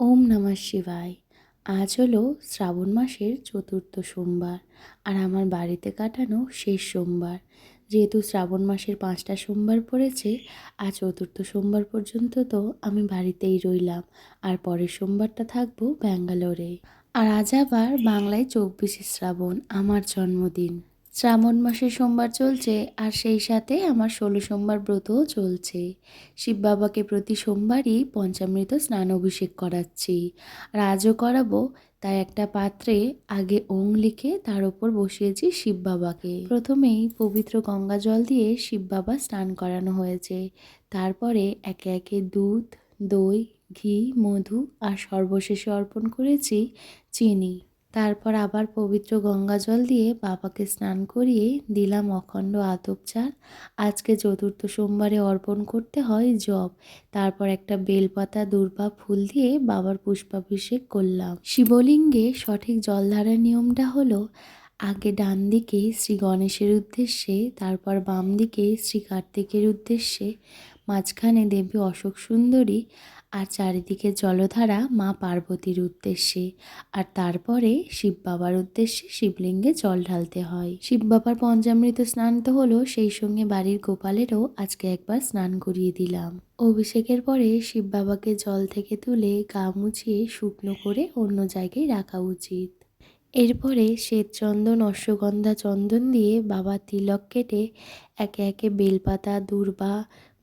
ওম নমঃ শিবায়। আজ হলো শ্রাবণ মাসের চতুর্থ সোমবার আর আমার বাড়িতে কাটানো শেষ সোমবার। যেহেতু শ্রাবণ মাসের 5টা সোমবার পড়েছে, আজ চতুর্থ সোমবার পর্যন্ত তো আমি বাড়িতেই রইলাম আর পরের সোমবারটা থাকবো ব্যাঙ্গালোরে। আর আজ আবার বাংলায় 24শে শ্রাবণ, আমার জন্মদিন। শ্রাবণ মাসে সোমবার চলছে আর সেই সাথে আমার 16 সোমবার ব্রতও চলছে। শিব বাবাকে প্রতি সোমবারই পঞ্চামৃত স্নান অভিষেক করাচ্ছি আর আজও করাবো। তাই একটা পাত্রে আগে ওং লিখে তার উপর বসিয়েছি শিব বাবাকে। প্রথমেই পবিত্র গঙ্গা জল দিয়ে শিব বাবা স্নান করানো হয়েছে। তারপরে একে একে দুধ, দই, ঘি, মধু আর সর্বশেষে অর্পণ করেছি চিনি। তারপর আবার পবিত্র গঙ্গা জল দিয়ে বাবাকে স্নান করিয়ে দিলাম অখণ্ড আতপ চাল। আজকে চতুর্থ সোমবারে অর্পণ করতে হয় জব। তারপর একটা বেলপাতা, দূর্বা ফুল দিয়ে বাবার পুষ্পাভিষেক করলাম। শিবলিঙ্গে সঠিক জল ঢালার নিয়মটা হলো, আগে ডান দিকে শ্রী গণেশের উদ্দেশ্যে, তারপর বাম দিকে শ্রী কার্তিকের উদ্দেশ্যে, মাঝখানে দেবী অশোক সুন্দরী আর চারিদিকে জলধারা মা পার্বতীর উদ্দেশ্যে, আর তারপরে শিব বাবার উদ্দেশ্যে শিবলিঙ্গে জল ঢালতে হয়। শিব বাবার পঞ্চামৃত স্নান তো হলো, সেই সঙ্গে বাড়ির গোপালেরও আজকে একবার স্নান করিয়ে দিলাম। অভিষেকের পরে শিব বাবাকে জল থেকে তুলে গা মুছিয়ে শুকনো করে অন্য জায়গায় রাখা উচিত। এরপরে শ্বেতচন্দন, অশ্বগন্ধা চন্দন দিয়ে বাবার তিলক কেটে একে একে বেলপাতা, দূর্বা,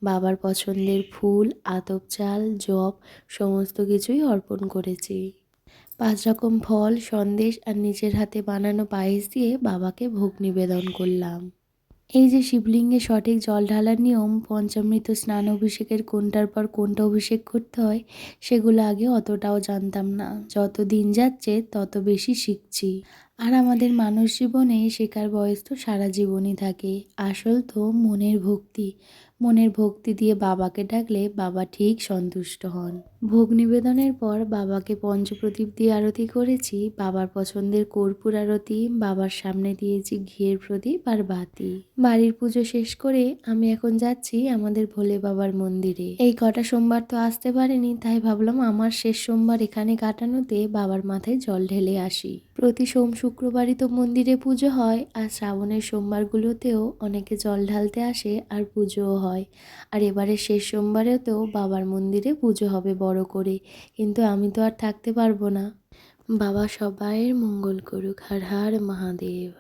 বাবার পছন্দের ফুল, আতপ চাল, জব সমস্ত কিছুই অর্পণ করেছি। 5 রকম ফল, সন্দেশ আর নিজের হাতে বানানো পায়েস দিয়ে বাবাকে ভোগ নিবেদন করলাম। এই যে শিবলিঙ্গে সঠিক জল ঢালার নিয়ম, পঞ্চামৃত স্নান অভিষেকের কোনটার পর কোনটা অভিষেক করতে হয়, সেগুলো আগে অতটাও জানতাম না। যত দিন যাচ্ছে তত বেশি শিখছি। আর আমাদের মানব জীবনে শেখার বয়স তো সারা জীবনই থাকে। আসল তো মনের ভক্তি। মনের ভক্তি দিয়ে বাবাকে ডাকলে বাবা ঠিক সন্তুষ্ট হন। ভোগ নিবেদনের পর বাবাকে পঞ্চপ্রদীপ দিয়ে আরতি করেছি। বাবার পছন্দের কর্পূর আরতি, বাবার সামনে দিয়েছি ঘিয়ের প্রদীপ আর বাতি। বাড়ির পুজো শেষ করে আমি এখন যাচ্ছি আমাদের ভোলে বাবার মন্দিরে। এই কটা সোমবার তো আসতে পারিনি, তাই ভাবলাম আমার শেষ সোমবার এখানে কাটানোতে বাবার মাথায় জল ঢেলে আসি। প্রতি সোম শুক্রবারই তো মন্দিরে পুজো হয়, আর শ্রাবণের সোমবারগুলোতেও অনেকে জল ঢালতে আসে আর পুজোও হয়। আর এবারে শেষ সোমবারেতেও বাবার মন্দিরে পুজো হবে বড় করে, কিন্তু আমি তো আর থাকতে পারবো না। বাবা সবাইয়ের মঙ্গল করুক। হর হর মহাদেব।